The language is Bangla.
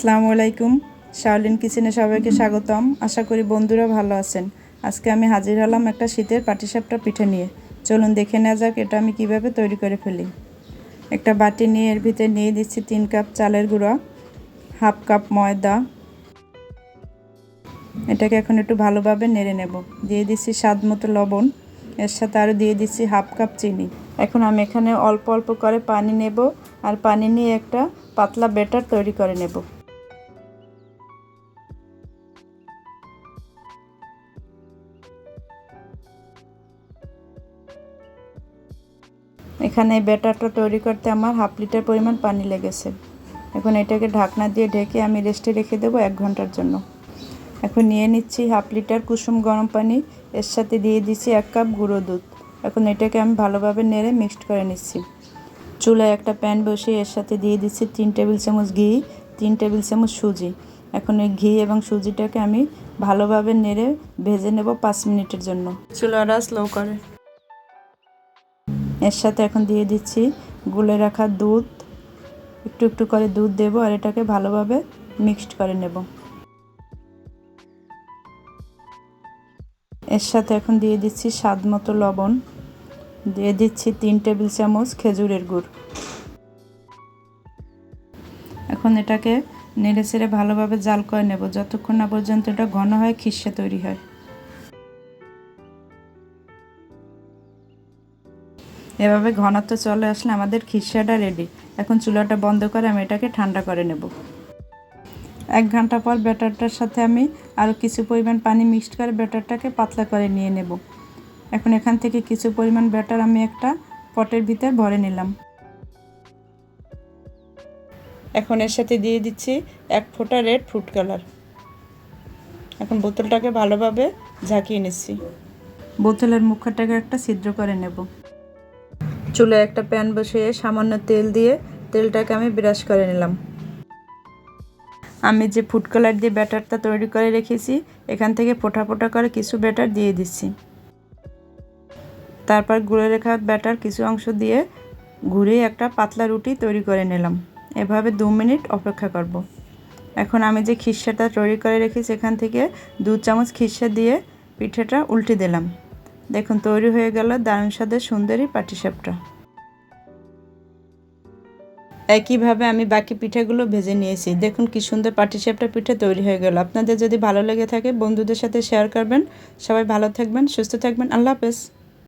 আসসালামু আলাইকুম। শাওলিন কিচেনে সবাইকে স্বাগতম। আশা করি বন্ধুরা ভালো আছেন। আজকে আমি হাজির হলাম একটা শীতের পাটিসাপটা পিঠা নিয়ে। চলুন দেখে নেওয়া যাক এটা আমি কিভাবে তৈরি করে ফেলি। একটা বাটি নিয়ে এর ভিতরে নিয়ে দিচ্ছি 3 কাপ চালের গুঁড়া, হাফ কাপ ময়দা। এটাকে এখন একটু ভালোভাবে নেড়ে নেব। দিয়ে দিচ্ছি স্বাদ মতো লবণ, এর সাথে আরও দিয়ে দিচ্ছি হাফ কাপ চিনি। এখন আমি এখানে অল্প অল্প করে পানি নেব আর পানি নিয়ে একটা পাতলা ব্যাটার তৈরি করে নেব। এখানে এই ব্যাটারটা তৈরি করতে আমার হাফ লিটার পরিমাণ পানি লেগেছে। এখন এটাকে ঢাকনা দিয়ে ঢেকে আমি রেস্টে রেখে দেবো 1 ঘন্টার জন্য। এখন নিয়ে নিচ্ছি হাফ লিটার কুসুম গরম পানি, এর সাথে দিয়ে দিচ্ছি 1 কাপ গুঁড়ো দুধ। এখন এটাকে আমি ভালোভাবে নেড়ে মিক্সড করে নিচ্ছি। চুলায় একটা প্যান বসিয়ে এর সাথে দিয়ে দিচ্ছি 3 টেবিল চামচ ঘি, 3 টেবিল চামচ সুজি। এখন এই ঘি এবং সুজিটাকে আমি ভালোভাবে নেড়ে ভেজে নেব 5 মিনিটের জন্য। চুলাটা স্লো করে এর সাথে এখন দিয়ে দিচ্ছি গুলে রাখা দুধ। একটু একটু করে দুধ দেব আর এটাকে ভালোভাবে মিক্সড করে নেব। এর সাথে এখন দিয়ে দিচ্ছি স্বাদ মতো লবণ, দিয়ে দিচ্ছি 3 টেবিল চামচ খেজুরের গুড়। এখন এটাকে নেড়ে চেড়ে ভালোভাবে জাল করে নেব যতক্ষণ না পর্যন্ত এটা ঘন হয়, খিরসা তৈরি হয়। এভাবে ঘনত্ব চলে আসলে আমাদের খিরসাটা রেডি। এখন চুলাটা বন্ধ করে আমি এটাকে ঠান্ডা করে নেব। 1 ঘন্টা পর ব্যাটারটার সাথে আমি আরও কিছু পরিমাণ পানি মিক্সড করে ব্যাটারটাকে পাতলা করে নিয়ে নেব। এখন এখান থেকে কিছু পরিমাণ ব্যাটার আমি একটা পটের ভিতরে ভরে নিলাম। এখন এর সাথে দিয়ে দিচ্ছি 1 ফোঁটা রেড ফুড কালার। এখন বোতলটাকে ভালোভাবে ঝাঁকিয়ে নিচ্ছি। বোতলের মুখটাকে একটা ছিদ্র করে নেব। চুলায় একটা প্যান বসিয়ে সামান্য তেল দিয়ে তেলটাকে আমি ব্রাশ করে নিলাম। আমি যে ফুড কালার দিয়ে ব্যাটারটা তৈরি করে রেখেছি এখান থেকে ফোঁটা ফোঁটা করে কিছু ব্যাটার দিয়ে দিচ্ছি। তারপর গুঁড়ে রাখা ব্যাটার কিছু অংশ দিয়ে ঘুরিয়ে একটা পাতলা রুটি তৈরি করে নিলাম। এভাবে 2 মিনিট অপেক্ষা করব। এখন আমি যে খিরসাটা তৈরি করে রেখেছি এখান থেকে 2 চামচ খিরসা দিয়ে পিঠাটা উল্টে দিলাম। দেখুন তৈরি হয়ে গেল দারুণ স্বাদের সুন্দরী পাটিসাপটা। একইভাবে আমি বাকি পিঠাগুলো ভেজে নিয়েছি। দেখুন কি সুন্দর পাটিসাপটা পিঠা তৈরি হয়ে গেল। আপনাদের যদি ভালো লেগে থাকে বন্ধুদের সাথে শেয়ার করবেন। সবাই ভালো থাকবেন, সুস্থ থাকবেন। আল্লাহ হাফেজ।